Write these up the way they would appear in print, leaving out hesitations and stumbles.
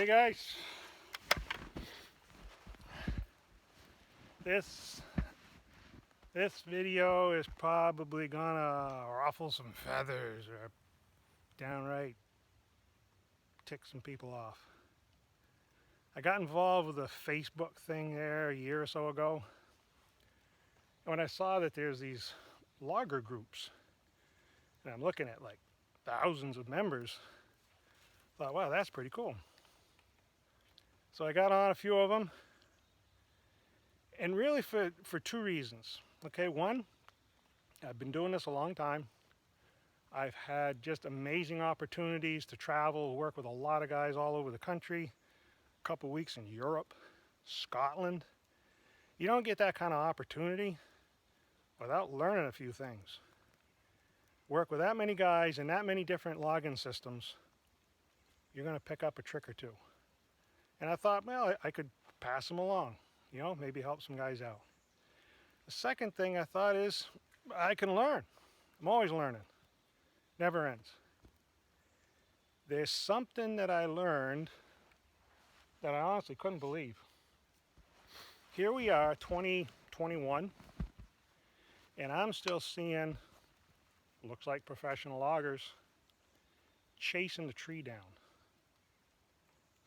Hey guys, this this video is probably gonna ruffle some feathers or downright tick some people off. I got involved with a Facebook thing there a year or so ago, and when I saw that there's these logger groups, and I'm looking at like thousands of members, I thought, wow, that's pretty cool. So I got on a few of them, and really for two reasons. Okay, one, I've been doing this a long time. I've had just amazing opportunities to travel, work with a lot of guys all over the country, a couple of weeks in Europe, Scotland. You don't get that kind of opportunity without learning a few things. Work with that many guys in that many different login systems, you're going to pick up a trick or two. And I thought, well, I could pass them along, maybe help some guys out. The second thing I thought is I can learn. I'm always learning. Never ends. There's something that I learned that I honestly couldn't believe. Here we are, 2021, and I'm still seeing, looks like professional loggers, chasing the tree down.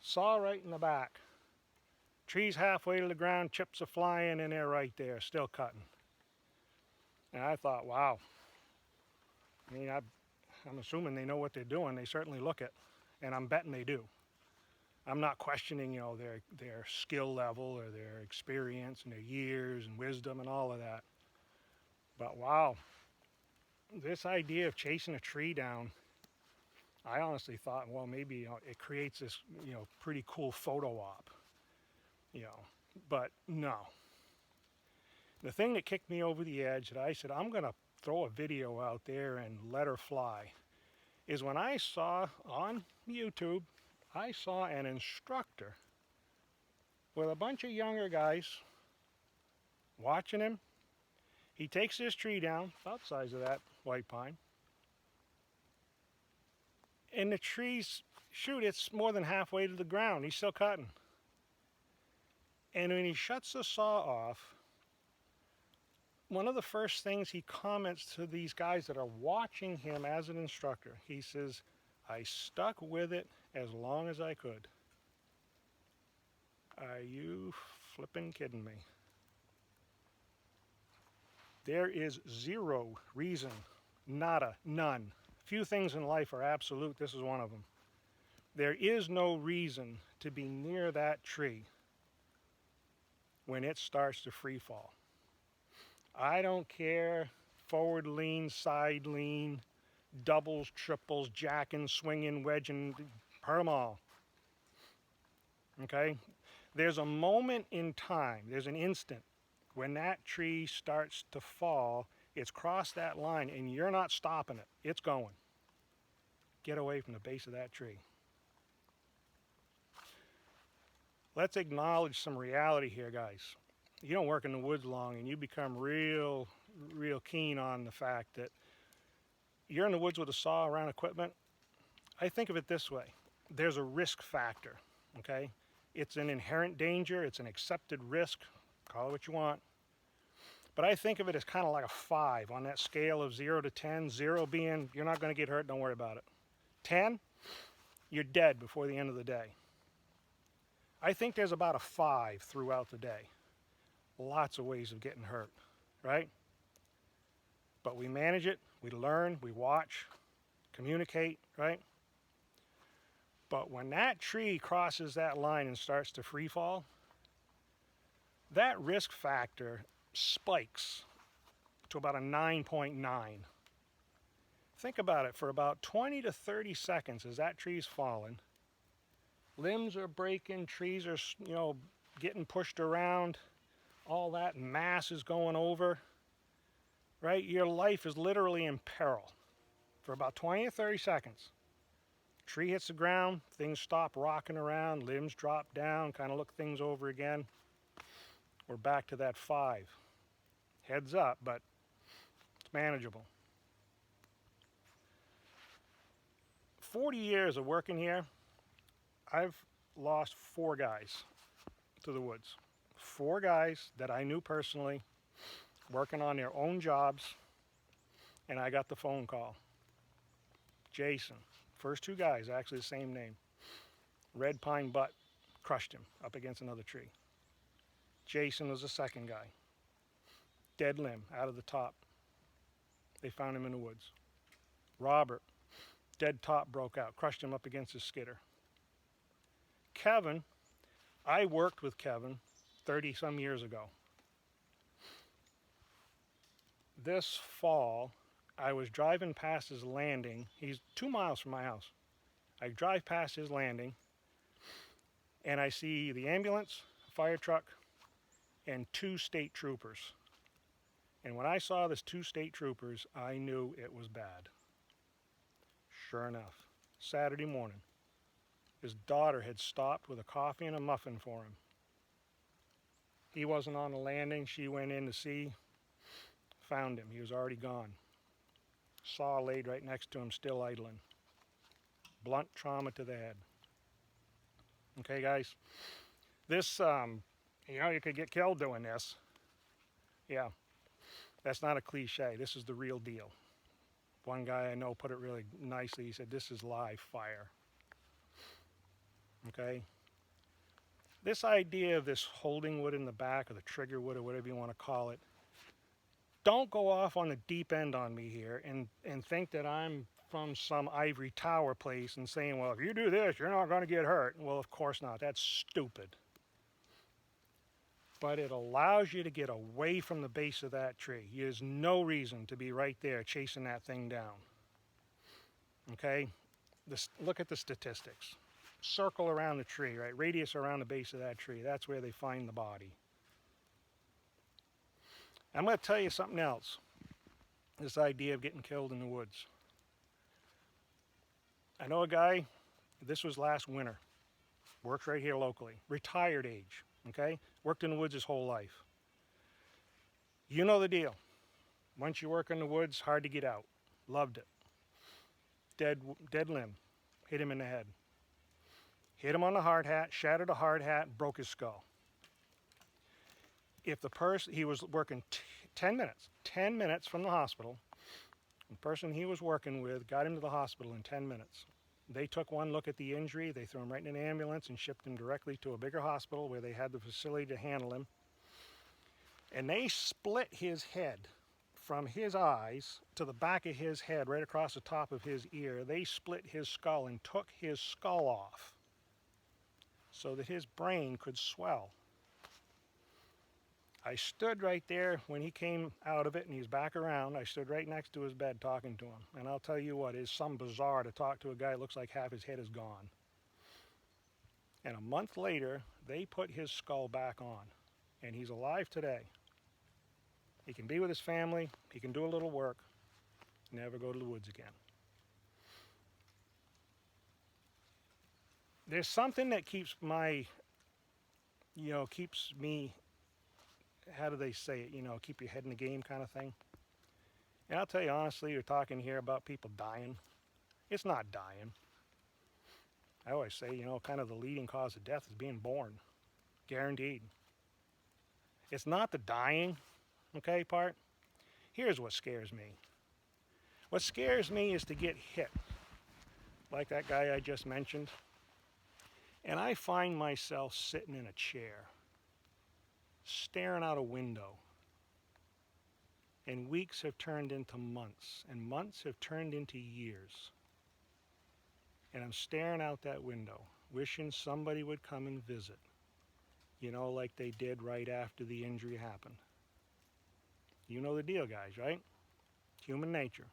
Saw right in the back. Tree's halfway to the ground, chips are flying, and they're right there, still cutting. And I thought, wow. I mean, I'm assuming they know what they're doing. They certainly look it, and I'm betting they do. I'm not questioning, their skill level or their experience and their years and wisdom and all of that. But wow, this idea of chasing a tree down, I honestly thought, well, maybe it creates this, pretty cool photo op, But no. The thing that kicked me over the edge that I said, I'm going to throw a video out there and let her fly, is when I saw on YouTube, I saw an instructor with a bunch of younger guys watching him. He takes this tree down, about the size of that white pine, and the tree's, it's more than halfway to the ground. He's still cutting. And when he shuts the saw off, one of the first things he comments to these guys that are watching him as an instructor, he says, I stuck with it as long as I could. Are you flipping kidding me? There is zero reason, nada, none. Few things in life are absolute. This is one of them. There is no reason to be near that tree when it starts to free fall. I don't care, forward lean, side lean, doubles, triples, jacking, swinging, wedging, hurt them all. Okay? There's a moment in time, there's an instant when that tree starts to fall, it's crossed that line and you're not stopping it. It's going. Get away from the base of that tree. Let's acknowledge some reality here, guys. You don't work in the woods long and you become real keen on the fact that you're in the woods with a saw around equipment. I think of it this way. There's a risk factor, okay? It's an inherent danger. It's an accepted risk. Call it what you want. But I think of it as kind of like a 5 on that scale of 0 to 10. 0 being you're not going to get hurt, don't worry about it. 10, you're dead before the end of the day. I think there's about a 5 throughout the day. Lots of ways of getting hurt, right? But we manage it, we learn, we watch, communicate, right? But when that tree crosses that line and starts to free fall, that risk factor spikes to about a 9.9. Think about it, for about 20 to 30 seconds as that tree's falling, limbs are breaking, trees are, getting pushed around, all that mass is going over, right? Your life is literally in peril for about 20 to 30 seconds. Tree hits the ground, things stop rocking around, limbs drop down, kind of look things over again. We're back to that 5. Heads up, but it's manageable. 40 years of working here, I've lost 4 guys to the woods. 4 guys that I knew personally, working on their own jobs, and I got the phone call. Jason, first 2 guys, actually the same name. Red pine butt crushed him up against another tree. Jason was the second guy. Dead limb out of the top. They found him in the woods. Robert, dead top broke out, crushed him up against his skidder. Kevin, I worked with Kevin 30 some years ago. This fall, I was driving past his landing. He's 2 miles from my house. I drive past his landing and I see the ambulance, fire truck, and 2 state troopers. And when I saw this 2 state troopers, I knew it was bad. Sure enough, Saturday morning, his daughter had stopped with a coffee and a muffin for him. He wasn't on the landing. She went in to see, found him. He was already gone. Saw laid right next to him, still idling. Blunt trauma to the head. Okay, guys, this, you could get killed doing this. Yeah, that's not a cliche. This is the real deal. One guy I know put it really nicely. He said, this is live fire. Okay? This idea of this holding wood in the back, or the trigger wood, or whatever you want to call it, don't go off on the deep end on me here and think that I'm from some ivory tower place and saying, well, if you do this, you're not going to get hurt. Well, of course not. That's stupid. But it allows you to get away from the base of that tree. There's no reason to be right there chasing that thing down. Okay? Look at the statistics. Circle around the tree, right? Radius around the base of that tree. That's where they find the body. I'm going to tell you something else. This idea of getting killed in the woods. I know a guy, this was last winter, works right here locally, retired age, okay? Worked in the woods his whole life. You know the deal. Once you work in the woods, hard to get out. Loved it. Dead limb, hit him in the head. Hit him on the hard hat, shattered a hard hat, broke his skull. If the person, he was working 10 minutes from the hospital, the person he was working with got him to the hospital in 10 minutes. They took one look at the injury, they threw him right in an ambulance and shipped him directly to a bigger hospital where they had the facility to handle him. And they split his head from his eyes to the back of his head, right across the top of his ear. They split his skull and took his skull off so that his brain could swell. I stood right there when he came out of it and he's back around. I stood right next to his bed talking to him. And I'll tell you what, it's some bizarre to talk to a guy that looks like half his head is gone. And a month later, they put his skull back on. And he's alive today. He can be with his family. He can do a little work. Never go to the woods again. There's something that keeps me, how do they say it, keep your head in the game kind of thing. And I'll tell you honestly, you're talking here about people dying. It's not dying. I always say, kind of the leading cause of death is being born. Guaranteed. It's not the dying, okay, part. Here's what scares me. What scares me is to get hit, like that guy I just mentioned. And I find myself sitting in a chair, staring out a window. And weeks have turned into months, and months have turned into years. And I'm staring out that window, wishing somebody would come and visit. Like they did right after the injury happened. You know the deal, guys, right? Human nature.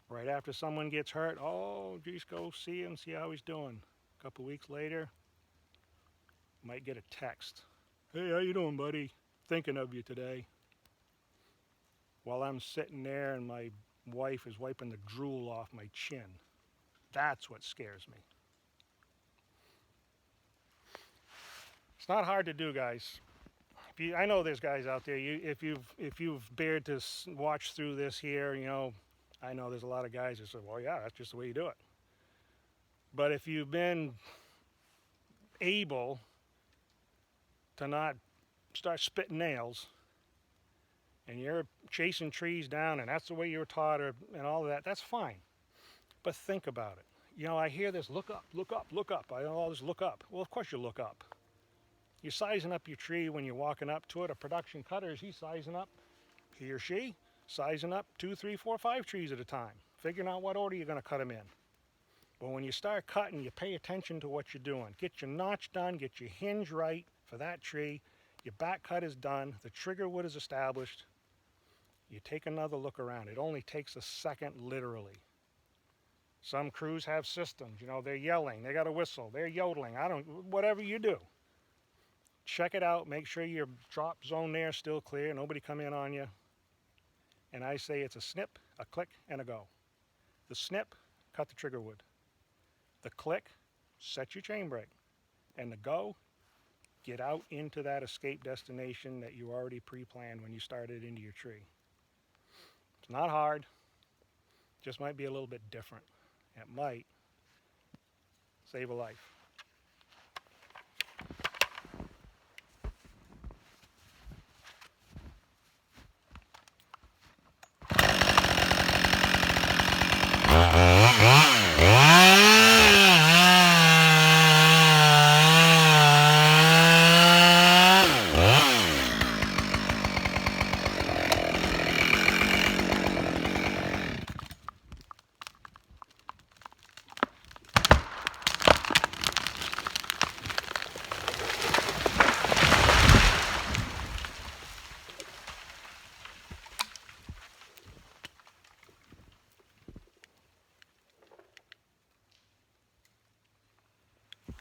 Right after someone gets hurt, oh, geez, go see him, see how he's doing. A couple weeks later, might get a text. Hey, how you doing, buddy? Thinking of you today. While I'm sitting there and my wife is wiping the drool off my chin. That's what scares me. It's not hard to do, guys. I know there's guys out there. If you've dared to watch through this here, I know there's a lot of guys that say, "Well, yeah, that's just the way you do it." But if you've been able to not start spitting nails and you're chasing trees down and that's the way you were taught and all of that, that's fine. But think about it. You know, I hear this look up, look up, look up. I always look up. Well, of course you look up. You're sizing up your tree when you're walking up to it. A production cutter, is he sizing up? He or she sizing up 2, 3, 4, 5 trees at a time, figuring out what order you're going to cut them in. But when you start cutting, you pay attention to what you're doing. Get your notch done, get your hinge right for that tree. Your back cut is done. The trigger wood is established. You take another look around. It only takes a second, literally. Some crews have systems. You know, they're yelling. They got a whistle. They're yodeling. Whatever you do. Check it out. Make sure your drop zone there is still clear. Nobody come in on you. And I say it's a snip, a click, and a go. The snip, cut the trigger wood. The click, set your chain brake. And the go, get out into that escape destination that you already pre-planned when you started into your tree. It's not hard. Just might be a little bit different. It might save a life.